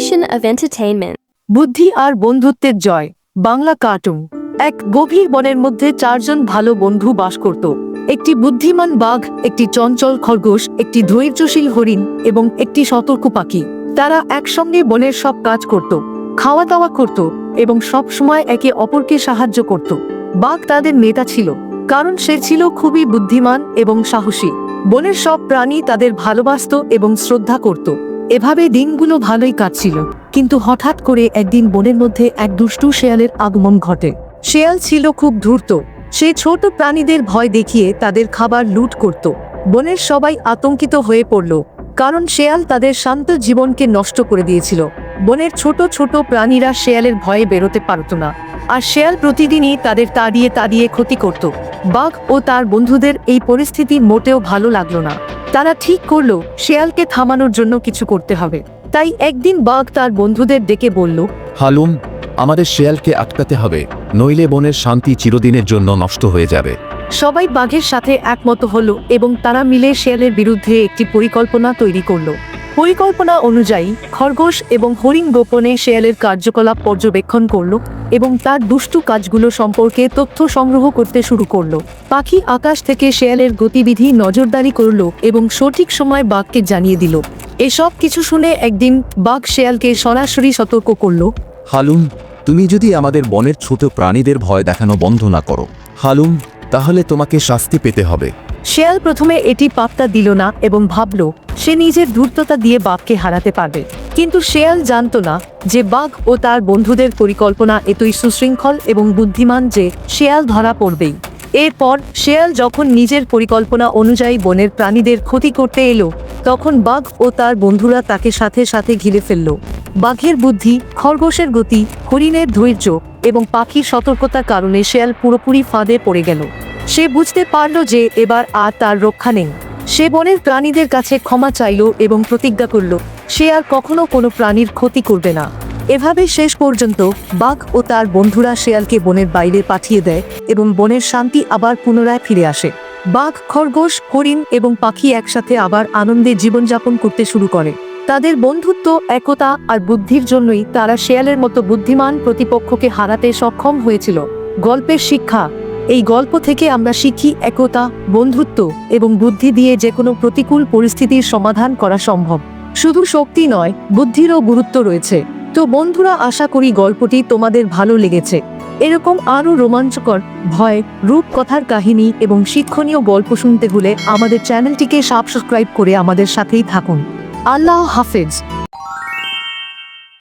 Creation of entertainment. বুদ্ধি আর বন্ধুত্বের জয় Bangla cartoon. এক গভীর বনের মধ্যে চারজন ভালো বন্ধু বাস করত। একটি বুদ্ধিমান বাঘ, একটি চঞ্চল খরগোশ, একটি ধৈর্যশীল হরিণ এবং একটি সতর্ক পাখি। তারা একসঙ্গে বনের সব কাজ করত, খাওয়া দাওয়া করত এবং সব সময় একে অপরকে সাহায্য করত। বাঘ তাদের নেতা ছিল, কারণ সে ছিল খুবই বুদ্ধিমান এবং সাহসী। বনের সব প্রাণী তাদের ভালোবাসত এবং শ্রদ্ধা করত। এভাবে দিনগুলো ভালোই কাটছিল, কিন্তু হঠাৎ করে একদিন বনের মধ্যে এক দুষ্টু শেয়ালের আগমন ঘটে। শেয়াল ছিল খুব ধূর্ত। সে ছোট প্রাণীদের ভয় দেখিয়ে তাদের খাবার লুট করত। বনের সবাই আতঙ্কিত হয়ে পড়ল, কারণ শেয়াল তাদের শান্ত জীবনকে নষ্ট করে দিয়েছিল। বনের ছোট ছোট প্রাণীরা শেয়ালের ভয়ে বেরোতে পারত না, আর শেয়াল প্রতিদিনই তাদের তাড়িয়ে তাড়িয়ে ক্ষতি করত। বাঘ ও তার বন্ধুদের এই পরিস্থিতি মোটেও ভালো লাগলো না। তারা ঠিক করলো শেয়ালকে থামানোর জন্য কিছু করতে হবে। তাই একদিন বাঘ তার বন্ধুদের ডেকে বলল, হালুম, আমাদের শেয়ালকে আটকাতে হবে, নইলে বনের শান্তি চিরদিনের জন্য নষ্ট হয়ে যাবে। সবাই বাঘের সাথে একমত হলো এবং তারা মিলে শেয়ালের বিরুদ্ধে একটি পরিকল্পনা তৈরি করলো। পরিকল্পনা অনুযায়ী খরগোশ এবং হরিণ গোপনে শেয়ালের কার্যকলাপ পর্যবেক্ষণ করলো এবং তার দুষ্টু কাজগুলো সম্পর্কে তথ্য সংগ্রহ করতে শুরু করলো। পাখি আকাশ থেকে শেয়ালের গতিবিধি নজরদারি করলো এবং সঠিক সময় বাঘকে জানিয়ে দিল। এসব কিছু শুনে একদিন বাঘ শেয়ালকে সরাসরি সতর্ক করলো, হালুম, তুমি যদি আমাদের বনের ছোট প্রাণীদের ভয় দেখানো বন্ধ না করো, হালুম, তাহলে তোমাকে শাস্তি পেতে হবে। শেয়াল প্রথমে এটি পাত্তা দিল না এবং ভাবল সে নিজের ধূর্ততা দিয়ে বাঘকে হারাতে পারবে। কিন্তু শেয়াল জানতো না যে বাঘ ও তার বন্ধুদের পরিকল্পনা এতই সুশৃঙ্খল এবং বুদ্ধিমান যে শেয়াল ধরা পড়বেই। এরপর শেয়াল যখন নিজের পরিকল্পনা অনুযায়ী বনের প্রাণীদের ক্ষতি করতে এলো, তখন বাঘ ও তার বন্ধুরা তাকে সাথে সাথে ঘিরে ফেলল। বাঘের বুদ্ধি, খরগোশের গতি, হরিণের ধৈর্য এবং পাখির সতর্কতার কারণে শেয়াল পুরোপুরি ফাঁদে পড়ে গেল। সে বুঝতে পারল যে এবার আর তার রক্ষা নেই। সে বনের প্রাণীদের কাছে ক্ষমা চাইল এবং প্রতিজ্ঞা করল সে আর কখনো কোনো প্রাণীর ক্ষতি করবে না। এভাবে শেষ পর্যন্ত বাঘ ও তার বন্ধুরা শেয়ালকে বনের বাইরে পাঠিয়ে দেয় এবং বনের শান্তি আবার পুনরায় ফিরে আসে। বাঘ, খরগোশ, হরিণ এবং পাখি একসাথে আবার আনন্দে জীবনযাপন করতে শুরু করে। তাদের বন্ধুত্ব, একতা আর বুদ্ধির জন্যই তারা শেয়ালের মতো বুদ্ধিমান প্রতিপক্ষকে হারাতে সক্ষম হয়েছিল। গল্পের শিক্ষা: এই গল্প থেকে আমরা শিখি একতা, বন্ধুত্ব এবং বুদ্ধি দিয়ে যে কোনো প্রতিকূল পরিস্থিতির সমাধান করা সম্ভব। শুধু শক্তি নয়, বুদ্ধিরও গুরুত্ব রয়েছে। তো বন্ধুরা, আশা করি গল্পটি তোমাদের ভালো লেগেছে। এরকম আরও রোমাঞ্চকর, ভয়, রূপকথার কাহিনী এবং শিক্ষণীয় গল্প শুনতে হলে আমাদের চ্যানেলটিকে সাবস্ক্রাইব করে আমাদের সাথেই থাকুন। আল্লাহ হাফেজ।